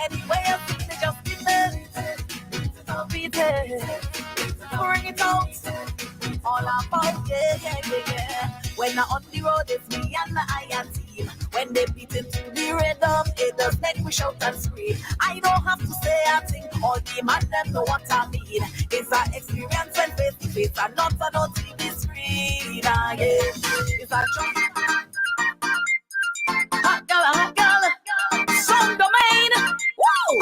Anyway, I feel it, just beat it. Bring it out. All about, yeah. When I'm on the road, it's me and my iron team. When they beat into the rhythm, it does make me shout and scream. I don't have to say a thing, all the man them know what I mean. It's an experience when face to face and not on no TV screen. Yeah. It's a jump. Hot girl, some domain. Woo!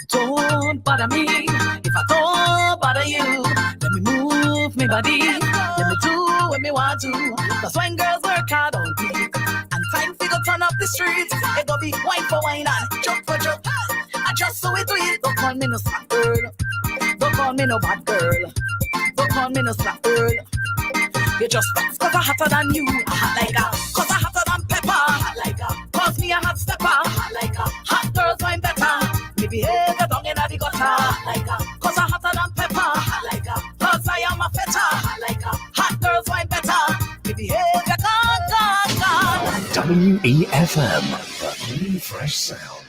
Don't bother me if I don't bother you. Let me move my body. Let me do what me want to. Cause when girls work hard on beat and time for to turn up the streets, it go be wine for wine and joke for joke. I just so it do it. Don't call me no slack girl. Don't call me no bad girl. Don't call me no slack girl. You just vex cause I'm hotter than you. I hot like a, cause I'm hotter than pepper. Hot like a, cause me a hot stepper. Hot like a, hot girls wine better. Me behave down in the gutter. Hot like a, cause I'm hotter than pepper. Hot like a, cause I am a fetter. Hot like a, hot girls wine better. Me behave gone. WEFM, the new fresh sound.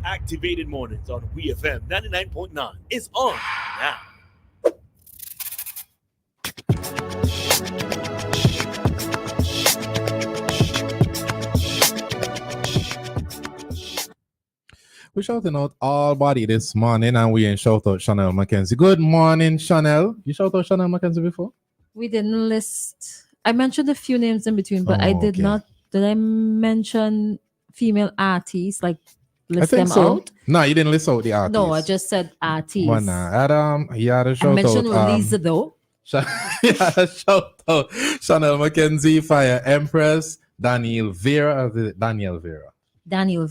Activated Mornings on WEFM 99.9 is on now. We're shouting out all body this morning, and we ain't shout out Chanel Mackenzie. Good morning, Chanel. You shout out Chanel Mackenzie before? We didn't list. I mentioned a few names in between, but I did not. Did I mention female artists? Like list them out? No, you didn't list out the artists. No, I just said artists. Well, nah. You had a shout out. I mentioned Lisa though. Shout out Chanel Mackenzie, Fire Empress, Daniel Vera. Daniel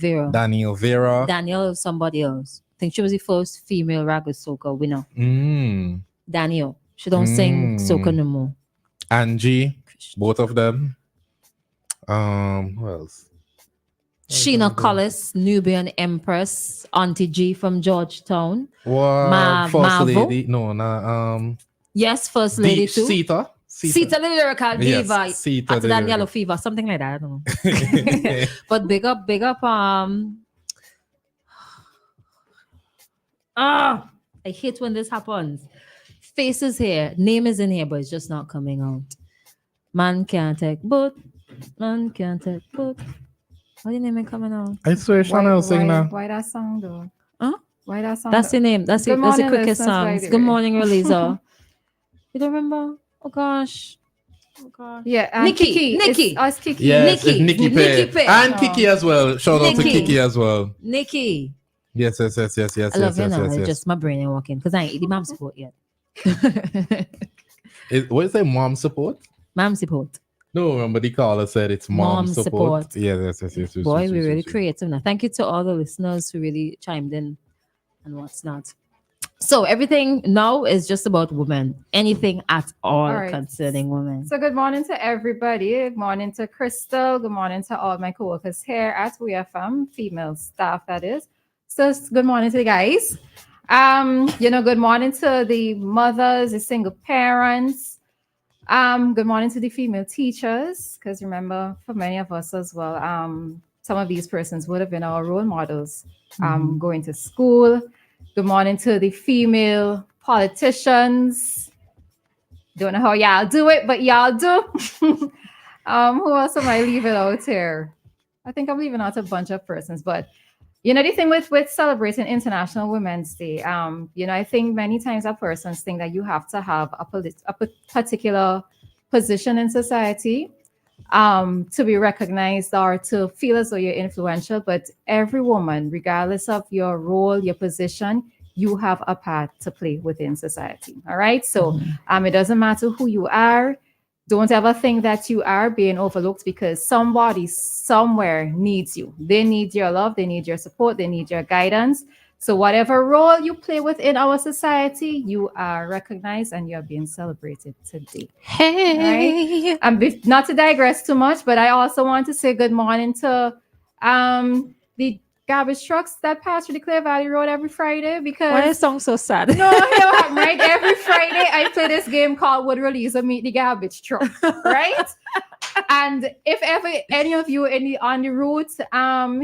somebody else. I think she was the first female raga soca winner. Daniel. She don't sing soca no more. Angie, both of them. Who else? Sheena Collis, Nubian Empress, Auntie G from Georgetown. What? First Lady? No, yes, First Lady too. Sita the lyrical diva. Yes, Sita after that Yellow Fever, something like that. I don't know. But big up. I hate when this happens. Faces here, name is in here, but it's just not coming out. Man can't take but. Why the name ain't coming out? I swear Chanel sing now. Why that song though? Huh? Why that song? That's the name. That's the quickest song. Good morning, Reliza. You don't remember? Oh gosh. Yeah, Nikki. It's Kiki. Yes, Nikki Pay. And Kiki as well. Shout out to Kiki as well. Nikki. Yes. I love you now. It's just my brain ain't working because I ain't eat the mom support yet. What is that? Mom support? Mom support. No, remember the caller said it's mom support. Yes. Boy, we're really creative now. Thank you to all the listeners who really chimed in and what's not. So everything now is just about women. Anything at all concerning women. So good morning to everybody. Good morning to Christal. Good morning to all my coworkers here at WEFM, female staff that is. So good morning to the guys. Good morning to the mothers, the single parents. Good morning to the female teachers, because remember, for many of us as well, some of these persons would have been our role models going to school. Good morning to the female politicians. Don't know how y'all do it, but y'all do. Who else am I leaving out here? I think I'm leaving out a bunch of persons, but the thing with celebrating International Women's Day, I think many times our persons think that you have to have a particular position in society to be recognized or to feel as though you're influential. But every woman, regardless of your role, your position, you have a part to play within society. All right. So it doesn't matter who you are. Don't ever think that you are being overlooked because somebody somewhere needs you. They need your love. They need your support. They need your guidance. So whatever role you play within our society, you are recognized and you're being celebrated today. Hey. Right? And not to digress too much, but I also want to say good morning to the garbage trucks that pass through the Clear Valley Road every Friday, because why is song so sad? No, right? Every Friday I play this game called Would Release or Meet the Garbage Truck, right? And if ever any of you on the route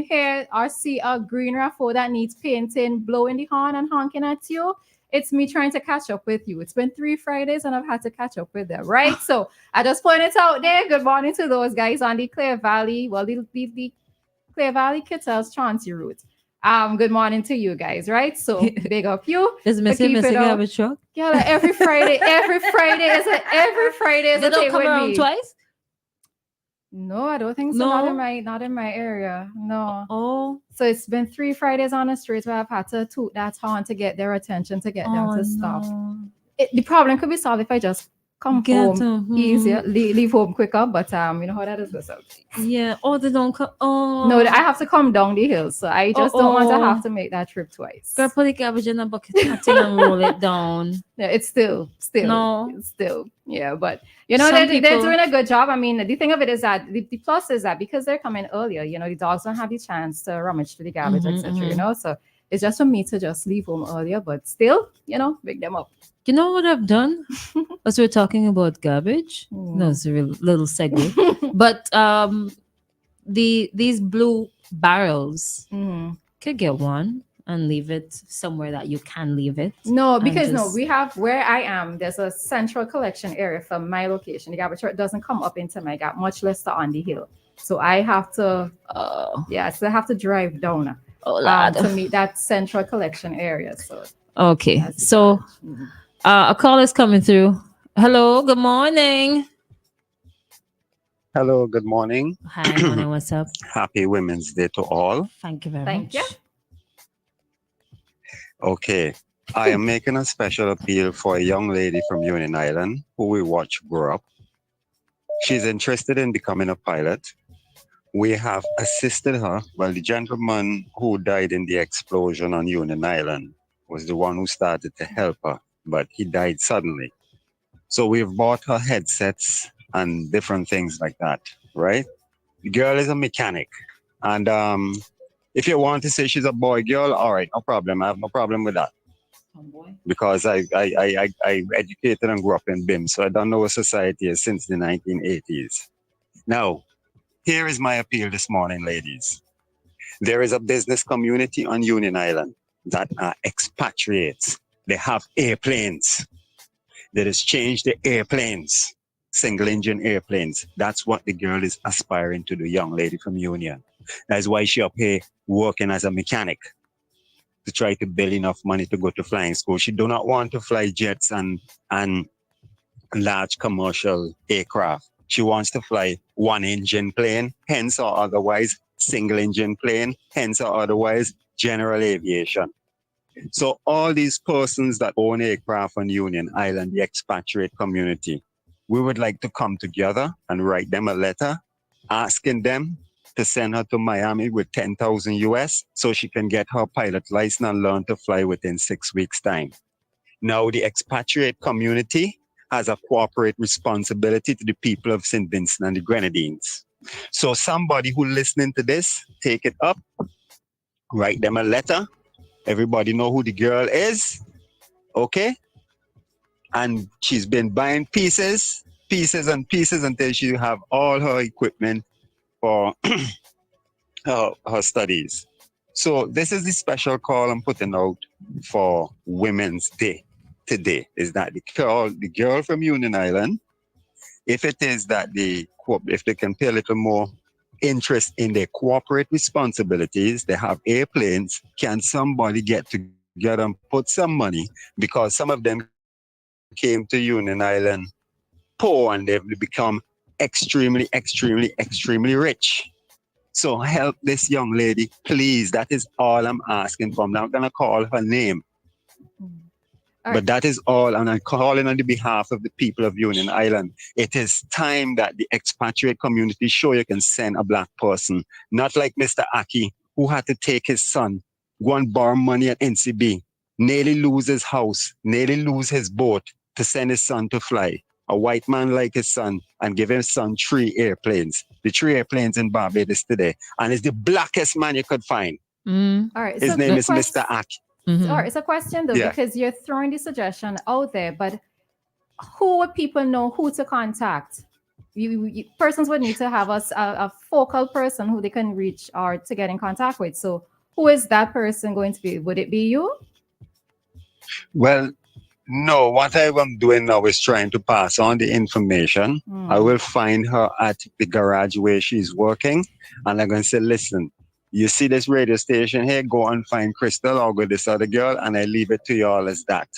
here or see a green RAV4 that needs painting, blowing the horn and honking at you, it's me trying to catch up with you. It's been 3 Fridays and I've had to catch up with them, right? So I just point it out there. Good morning to those guys on the Clear Valley, the Clear Valley Kittels Chauncey route. Good morning to you guys, right? So big up you. Is Missy missing garbage truck? Yeah, like every Friday is They a don't day come with around me. twice? No, I don't think so. No? Not in my area. No. Oh. So it's been 3 Fridays on the street where I've had to toot that horn to get their attention, to get them to stop. No. The problem could be solved if I just come Get home easier, leave home quicker. But you know how that is. Yeah. Oh, they don't come. Oh. No, I have to come down the hill, so I just don't want to Uh-oh. have to make that trip twice. Girl, put the garbage in a bucket and roll it down. Yeah, it's still, No. it's still, yeah. But you know, Some they're people- doing a good job. I mean, the thing of it is that the plus is that because they're coming earlier, you know, the dogs don't have the chance to rummage through the garbage, Mhm, etc. You mhm. know, so it's just for me to just leave home earlier, but still, you know, pick them up. You know what I've done? As we're talking about garbage. No, it's a real little segue. But these blue barrels, Mhm. could get one and leave it somewhere that you can leave it. No, And because just- we have where I am. There's a central collection area from my location. The garbage truck doesn't come up into my gap, much less on the hill. So I have to, Oh, so I have to drive down Lord. to meet that central collection area. So Okay, that's the so challenge. Mhm. a call is coming through. Hello, good morning. Hello, good morning. Hi, morning, what's up? Happy Women's Day to all. Thank you very Thank much. you. Okay, I am making a special appeal for a young lady from Union Island who we watch grow up. She's interested in becoming a pilot. We have assisted her. Well, the gentleman who died in the explosion on Union Island was the one who started to help her, but he died suddenly. So we've bought her headsets and different things like that, right? The girl is a mechanic. And if you want to say she's a boy girl, all right, no problem. I have no problem with that. Because I educated and grew up in BIM, so I don't know what society is since the 1980s. Now, here is my appeal this morning, ladies. There is a business community on Union Island that are expatriates. They have airplanes. They just change the airplanes, single engine airplanes. That's what the girl is aspiring to do, young lady from Union. That's why she up here working as a mechanic to try to build enough money to go to flying school. She do not want to fly jets and large commercial aircraft. She wants to fly one engine plane, hence or otherwise single engine plane, hence or otherwise general aviation. So all these persons that own aircraft on Union Island, the expatriate community, we would like to come together and write them a letter asking them to send her to Miami with 10,000 US so she can get her pilot license and learn to fly within 6 weeks' time. Now, the expatriate community has a corporate responsibility to the people of St. Vincent and the Grenadines. So somebody who listening to this, take it up, write them a letter. Everybody know who the girl is, okay? And she's been buying pieces until she have all her equipment for her studies. So this is the special call I'm putting out for Women's Day today, is that the girl from Union Island, if it is that if they can pay a little more interest in their corporate responsibilities, they have airplanes, can somebody get together and put some money, because some of them came to Union Island poor and they've become extremely rich. So help this young lady, please. That is all I'm asking for. I'm not going to call her name. But that is all, and I'm calling on the behalf of the people of Union Island. It is time that the expatriate community show you can send a black person, not like Mr. Aki, who had to take his son, go and borrow money at NCB, nearly lose his house, nearly lose his boat to send his son to fly. A white man like his son and give his son 3 airplanes. The 3 airplanes in Barbados today. And it's the blackest man you could find. Mm. All right. His name is Mr. Aki. Mhm. All right, it's a question though, Yeah. because you're throwing the suggestion out there, but who would people know who to contact? persons would need to have a focal person who they can reach or to get in contact with. So who is that person going to be? Would it be you? Well, no, what I am doing now is trying to pass on the information. I will find her at the garage where she's working, and I'm going to say, listen, you see this radio station here, go and find Christal or go this other girl, and I leave it to you all as that.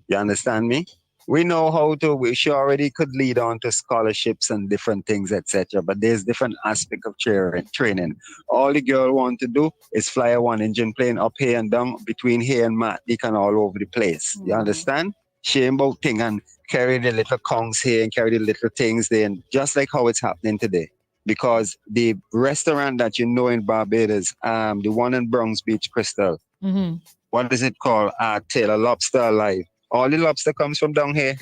You understand me? We know how to, she already could lead on to scholarships and different things, etc. But there's different aspects of training. All the girl want to do is fly a one-engine plane up here and down between here and Martinique and all over the place. You understand? She about thing and carry the little congs here and carry the little things there, and just like how it's happening today. Because the restaurant that you know in Barbados, the one in Bronx Beach, Christal, what is it called? Taylor Lobster Alive. All the lobster comes from down here.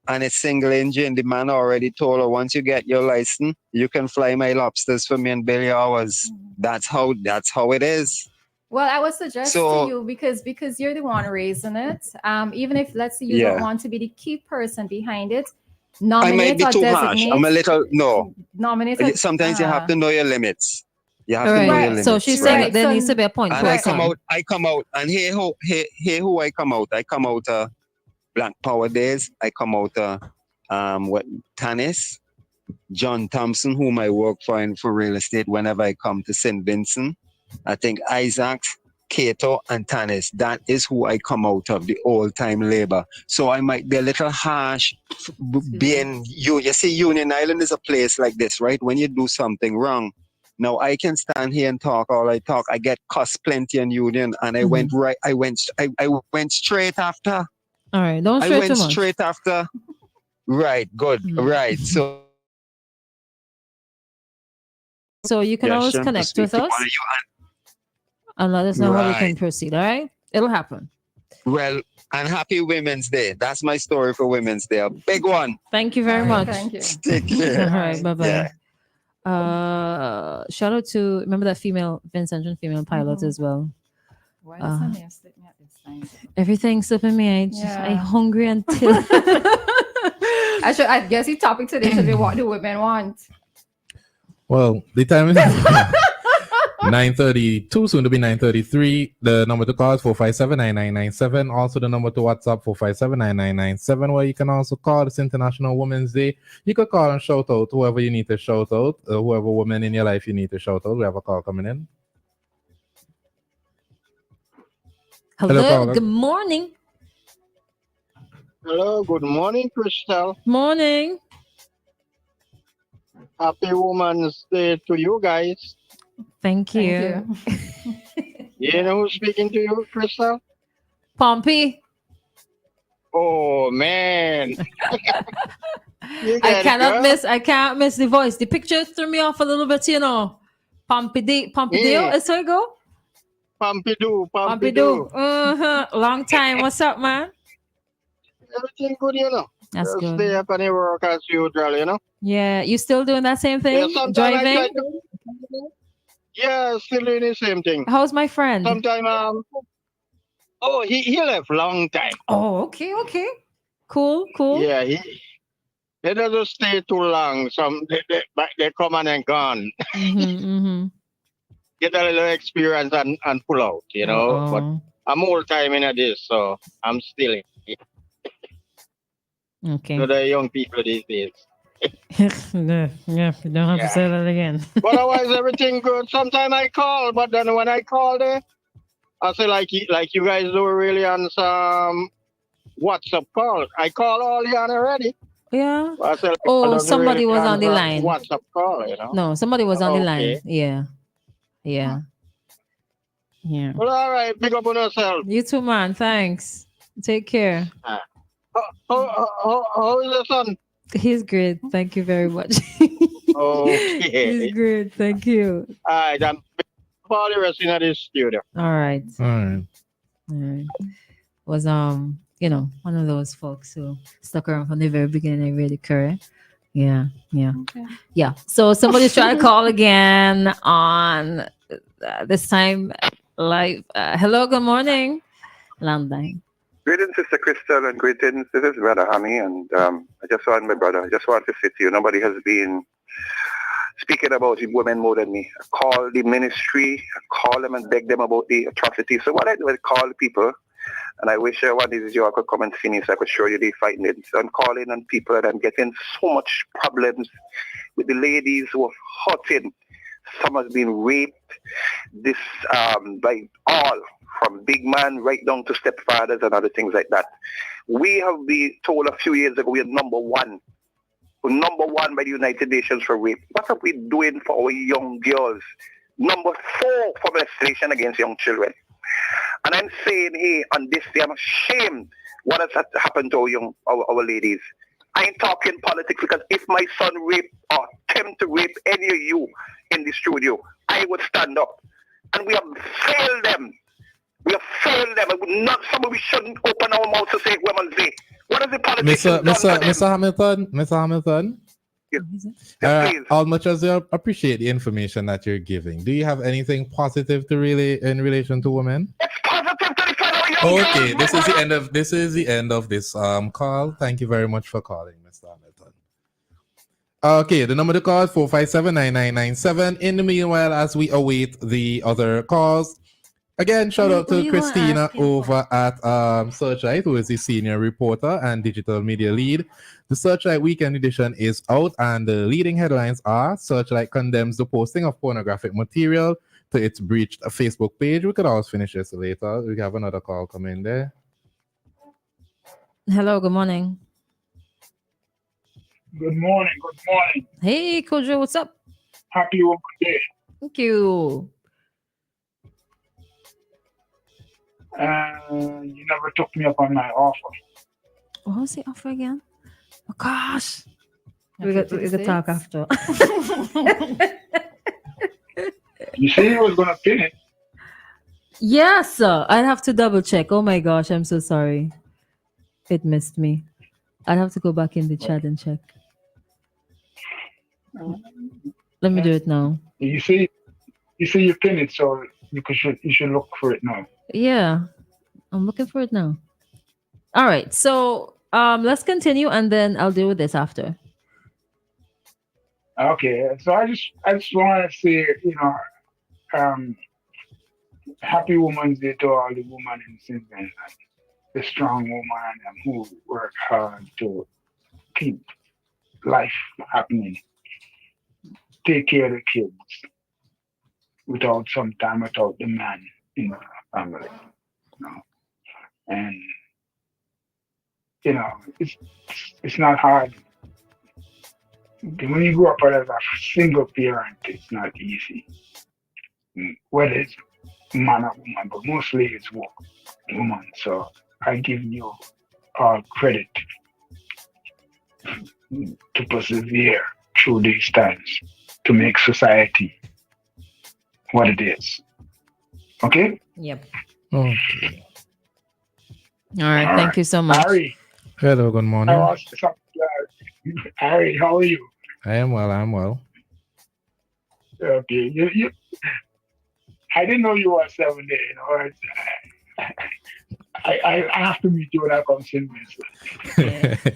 And it's single engine. The man already told her, once you get your license, you can fly my lobsters for me in Billy hours. That's how it is. Well, I would suggest to you, because you're the one raising it. Even if, let's say, you don't want to be the key person behind it, nominate I might be or too designate. harsh. I'm a little, no. Nominate. Sometimes you have to know your limits. You have to know your limits. So she's saying there needs to be a point and person. I come out, and here who I come out. I come out Black Power Days. I come out Tanis, John Thompson, whom I work for real estate whenever I come to St. Vincent. I think Isaacs, Cato, and Tanis. That is who I come out of, the old-time labor. So I might be a little harsh being you. You see, Union Island is a place like this, right? When you do something wrong, now I can stand here and talk all I talk. I get cussed plenty in Union, and I went straight after. All right, don't stray too much. I went straight after. Right, good, right. So you can always connect with us and let us know how we can proceed. All right, it'll happen. Well, and happy Women's Day. That's my story for Women's Day. A big one. Thank you very much. Thank you. Take care. All right, bye bye. Yeah. Shout out to, remember that Vincentian female pilot as well. Why does her name slip me at this time? Everything's slipping me. I hungry until I guess the topic today should be what do women want. Well, the time is 9:32, soon to be 9:33. The number to call is 457-9997. Also, the number to WhatsApp 457-9997, where you can also call. It's International Women's Day. You could call and shout out whoever you need to shout out, whoever woman in your life you need to shout out. We have a call coming in. Hello, caller. good morning. Hello, good morning, Christal. Morning. Happy Women's Day to you guys. Thank you. You know who's speaking to you, Christal? Pompey. Oh man. I can't miss the voice. The picture threw me off a little bit, you know. Pompidou, is where I go? Pompidou. Long time. What's up, man? Everything good, you know. That's Just good. stay up and work as usual, you know. Yeah, you still doing that same thing? Yeah, sometimes I Driving? try yeah, still doing the same thing. How's my friend? Sometimes he left long time. Oh, okay. Cool. Yeah, he doesn't stay too long. They come and gone. Get a little experience and pull out, you know. But I'm old time in this, so I'm still in. Okay. So the young people these days. Yeah, you don't have to say that again. But otherwise, everything good. Sometimes I call, but then when I call there, I say like you guys do really on some WhatsApp call. I call all the on already. Yeah. I say, Somebody was on the line. WhatsApp call, you know. No, somebody was on the line. Okay. Yeah. Well, all right. Big up on yourself. You too, man. Thanks. Take care. How is the son? He's great. Thank you very much. Okay. He's great. Thank you. All right. I'm for the rest in this studio. All right. Was one of those folks who stuck around from the very beginning of the career. Yeah. Okay. Yeah. So somebody's trying to call again on this time live. Hello, good morning. Landline. Greetings, Sister Christal, and greetings. This is Brother Hammy, and I just want to say to you, nobody has been speaking about the women more than me. I call the ministry, I call them and beg them about the atrocities. So what I do is call people, and I wish one of these you all could come and see me so I could show you the fighting. So I'm calling on people, and I'm getting so much problems with the ladies who are hurting. Some has been raped, this by all, from big man right down to stepfathers and other things like that. We have been told a few years ago we are number one. We're number one by the United Nations for rape. What are we doing for our young girls? Number 4 for molestation against young children. And I'm saying, hey, on this day, I'm ashamed what has happened to our ladies. I ain't talking politics, because if my son raped or attempt to rape any of you in the studio, I would stand up. And we have failed them. We have failed them. We shouldn't open our mouths to say Women's Day. What is the politicians Mr. Hamilton? Yes, please. As much as I appreciate the information that you're giving, do you have anything positive to really in relation to women? It's positive to the fellow young Okay, girls. this is the end of this call. Thank you very much for calling, Mr. Hamilton. Okay, the number to call is 457-9997. In the meanwhile, as we await the other calls, again, shout out to Christina over at Searchlight, who is the senior reporter and digital media lead. The Searchlight Weekend Edition is out, and the leading headlines are: Searchlight condemns the posting of pornographic material to its breached Facebook page. We could always finish this later. We have another call coming there. Hello, good morning. Good morning. Good morning. Hey, Kojo, what's up? Happy Women's Day. Thank you. You never took me up on my offer. What was the offer again? Oh, gosh. We could talk after. You say you was going to pin it. Yes, sir. I'd have to double check. Oh my gosh, I'm so sorry. It missed me. I'd have to go back in the chat and check. Let me do it now. You say you pin it, so you should look for it now. Yeah, I'm looking for it now. All right, so let's continue, and then I'll deal with this after. Okay, so I just want to say, happy Women's Day to all the women in Sydney, the strong woman who work hard to keep life happening, take care of the kids without the man in the family. And it's not hard. When you grow up as a single parent, it's not easy. Whether it's man or woman, but mostly it's woman. So I give you all credit to persevere through these times to make society what it is. Okay? Yep. Okay. All right. Thank you so much. Harry. Hello, good morning. Harry, how are you? I am well. Okay. You I didn't know you were 7 days. I have to meet you when I come see me.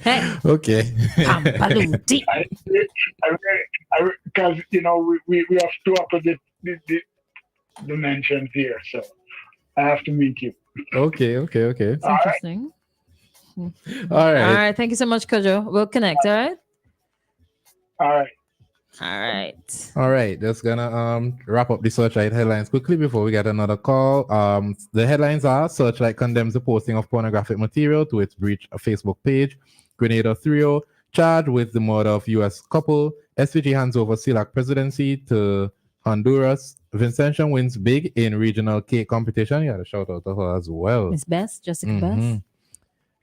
Hey. Okay. Because we have two opposite dimensions here, so I have to meet you. Okay. That's interesting. All right. All right. Thank you so much, Kojo. We'll connect. All right. All right. Just gonna wrap up the Searchlight headlines quickly before we get another call. The headlines are: Searchlight condemns the posting of pornographic material to its breach Facebook page. Grenada 3-0 charged with the murder of U.S. couple. SVG hands over CELAC presidency to Honduras. Vincentian wins big in regional cake competition. You got a shout out to her as well. Miss Bess, Jessica Bess.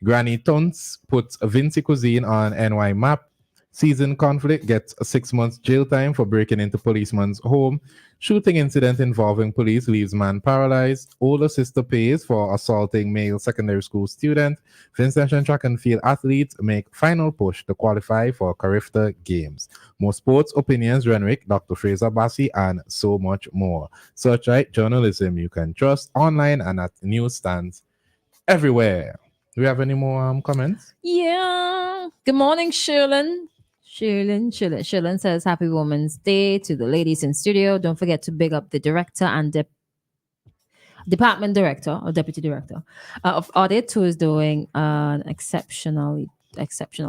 Granny Tunts puts Vinci Cuisine on NY map. Season conflict gets a 6 months jail time for breaking into policeman's home. Shooting incident involving police leaves man paralyzed. Older sister pays for assaulting male secondary school student. Vincentian track and field athletes make final push to qualify for Carifta Games. More sports, opinions, Renwick, Dr. Fraser Bassi, and so much more. Searchlight journalism you can trust online and at newsstands everywhere. Do we have any more comments? Yeah. Good morning, Shirley. Shirley says, Happy Women's Day to the ladies in studio. Don't forget to big up the director and the department director or deputy director of audit, who is doing an exceptional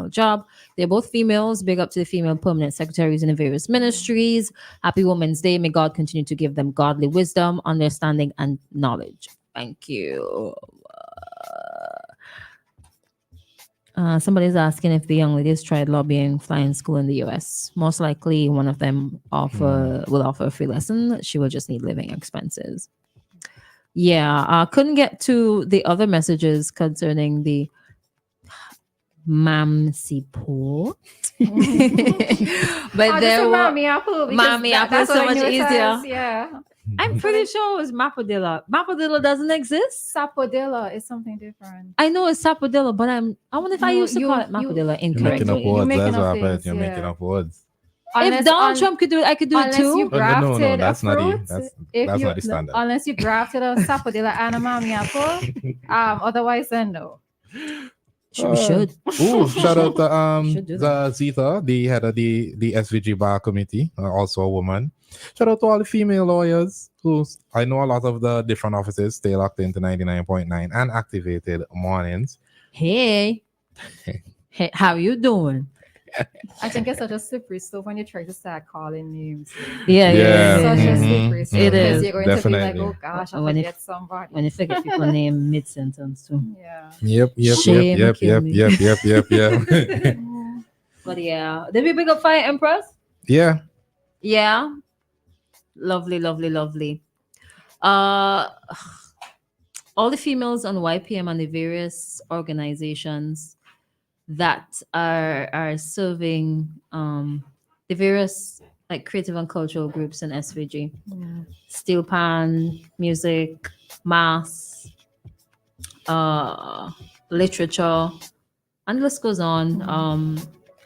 job. They're both females. Big up to the female permanent secretaries in the various ministries. Happy Women's Day. May God continue to give them godly wisdom, understanding, and knowledge. Thank you. Somebody's asking if the young ladies tried lobbying flying school in the US. Most likely, one of them will offer a free lesson. She will just need living expenses. Yeah, couldn't get to the other messages concerning the Mamsi port. But there were Mommy Apple. Mommy Apple is so much easier. Yeah. I'm pretty sure it was Mapadilla. Mapadilla doesn't exist. Sapodilla is something different. I know it's Sapodilla, but I wonder if I used to call it Mapadilla incorrectly. You're making up words. That's what I things, bet. You're making up words. If Donald Trump could do it, I could do it too. You grafted no, that's a not fruit, that's if not the standard. Unless you grafted a sapodilla and a mommy apple, otherwise then no. We should. Ooh, shout out Should to do that. Zita, the head of the SVG bar committee, also a woman. Shout out to all the female lawyers who I know a lot of the different offices stay locked into 99.9 and activated mornings. Hey, how you doing? I think it's such a slippery slope when you try to start calling names. Yeah. Such a slippery slope. It is. Because you're going Definitely. to be like, oh gosh, I When forget somebody. When you forget people name mid sentence too. Yeah. Shame kill me. Yep. But yeah, did we big up Fire Empress? Yeah. Yeah. Lovely. All the females on YPM and the various organizations that are serving the various like creative and cultural groups in SVG. Steel Pan, music, mass, literature, and the list goes on.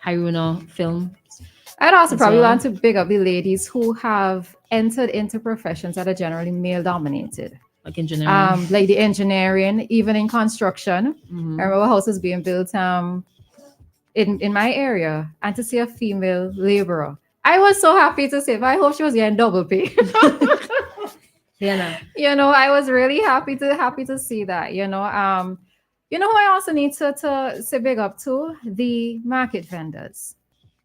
Haruna film. I'd also as probably well. want to big up the ladies who have entered into professions that are generally male dominated. Like engineering. Like the engineering, even in construction. Mhm. I remember a house was being built in my area, and to see a female laborer. I was so happy to see it, but I hope she was getting double pay. Yeah. You know, I was really happy to see that. You know who I also need to say big up to? The market vendors.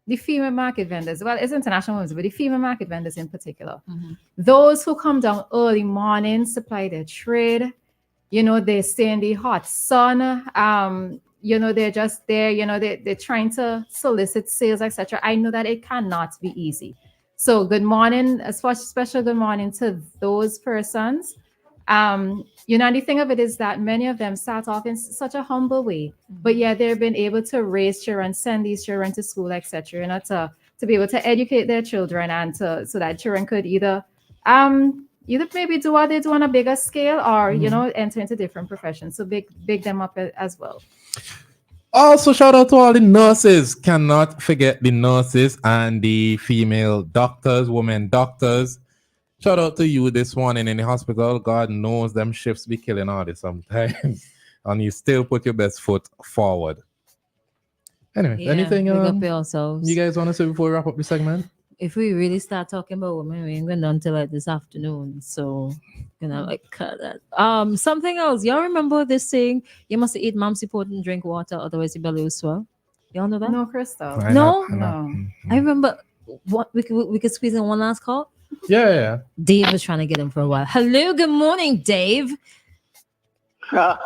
The female market vendors. Well, it's international women, but the female market vendors in particular. Mhm. Those who come down early morning, supply their trade. You know, they stay in the hot sun. You know, they're just there. You know, they're trying to solicit sales, etc. I know that it cannot be easy. So good morning, a special good morning to those persons. You know, the thing of it is that many of them start off in such a humble way, but yeah, they've been able to raise children, send these children to school, etc. You know, to be able to educate their children and so that children could either maybe do what they do on a bigger scale or you know enter into different professions. So big them up as well. Also, shout out to all the nurses. Cannot forget the nurses and the female doctors, women doctors. Shout out to you this morning in the hospital. God knows them shifts be killing all this sometimes. And you still put your best foot forward. Anyway, anything big up yourselves. you guys want to say before we wrap up the segment? If we really start talking about women, we ain't going down till like this afternoon. So gonna like cut that. Something else. Y'all remember this saying, you must eat mamsi pot and drink water, otherwise your belly will swell? Y'all know that? No, Christal. No? No. I remember what we could squeeze in one last call. Yeah. Dave was trying to get him for a while. Hello, good morning, Dave. Well,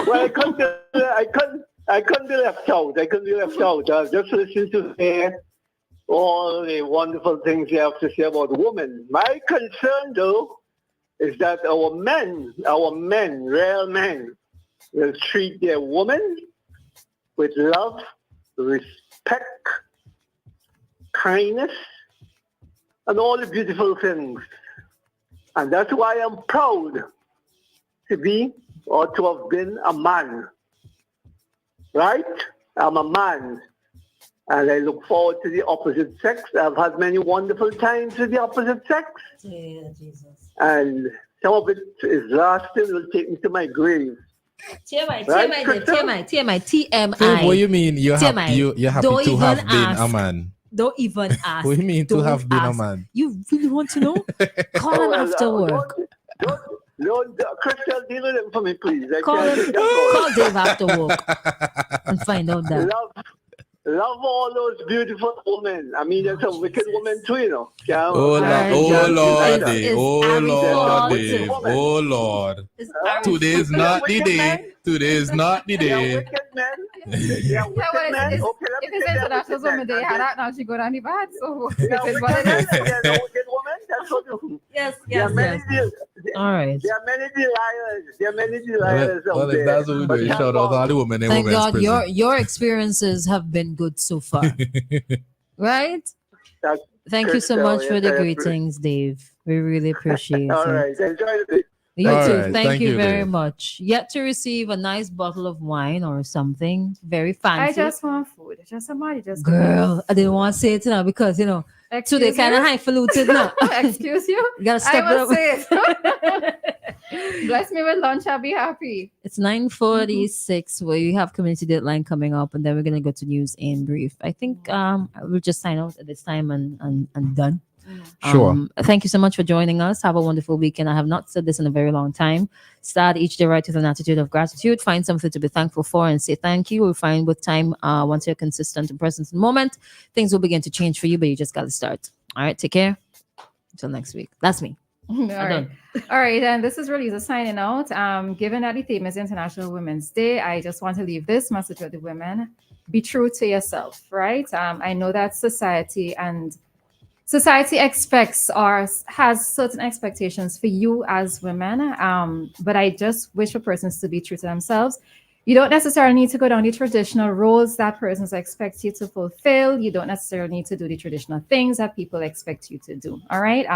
I couldn't be left out. I just listened to hear all the wonderful things you have to say about women. My concern, though, is that our men, real men, will treat their women with love, respect, kindness, and all the beautiful things. And that's why I'm proud to be or to have been a man. Right? I'm a man. And I look forward to the opposite sex. I've had many wonderful times with the opposite sex. Yeah, Jesus. And some of it is lasting, will take me to my grave. TMI, Right, TMI, Crystal? TMI, Faith, TMI. what you mean? You're TMI. you're happy Don't to have even been a ask. man. Don't even ask. What do you mean to Don't have been a ask. man? You really want to know? Call him after work. Don't, Crystal, deal with him for me, please. I Call can't him. take that call. Call Dave after work and find out that. Love all those beautiful women. I mean, there's some wicked women too, you know. Oh, Alright, Lord, is- Dave. is Oh, Harry Lord, Ford- Dave. Oh, Lord. Is Harry- Today's not the day. Today's not the They're day. wicked men. They're Yeah, wicked well, men. it's, Okay, let if me it's say they're International wicked men. Women's Day, And had that now she go down the bad. So they're it is what wicked it men is. and they're no wicked women. That's what you Yes, There are yes, many yes. All right. There are many delights. There are many Well, delights out if there. that's what we But do, thank shout out God. all the women in Thank women's God prison. your experiences have been good so far. Right? That's Thank you so Crystal, much for yes, the I appreciate- greetings, Dave. We really appreciate All it. right. Enjoy the day. You All too. right, Thank you very Dave. much. Yet to receive a nice bottle of wine or something very fancy. I just want food. Just somebody just Girl, I didn't want to say it now because today Excuse kind of you? highfalutin now. Excuse you. You gotta step I it will up. say it. Bless me with lunch. I'll be happy. It's 9:46 where you have community deadline coming up, and then we're gonna go to news and brief. I think we'll just sign out at this time and done. Sure. Thank you so much for joining us. Have a wonderful weekend. I have not said this in a very long time. Start each day right with an attitude of gratitude. Find something to be thankful for and say thank you. We'll find with time, once you're consistent and present in the moment, things will begin to change for you, but you just got to start. All right. Take care. Until next week. That's me. All right. All right. And this is Relisa signing out. Given that the theme is International Women's Day, I just want to leave this message with the women. Be true to yourself, right? I know that society expects or has certain expectations for you as women. But I just wish for persons to be true to themselves. You don't necessarily need to go down the traditional roles that persons expect you to fulfill. You don't necessarily need to do the traditional things that people expect you to do. All right.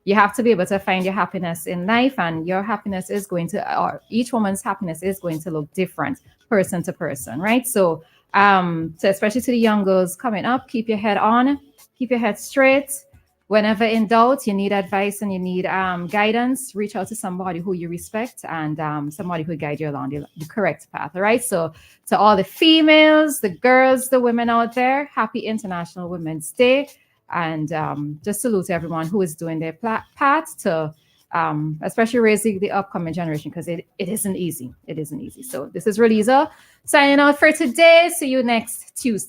You have to be able to find your happiness in life, and your happiness is going to, or each woman's happiness is going to look different person to person, right? So especially to the young girls coming up, keep your head on, keep your head straight. Whenever in doubt, you need advice and you need guidance, reach out to somebody who you respect and somebody who will guide you along the correct path. All right. So to all the females, the girls, the women out there, happy International Women's Day. And just salute everyone who is doing their part to especially raising the upcoming generation, because it isn't easy. It isn't easy. So this is Relisa signing out for today. See you next Tuesday.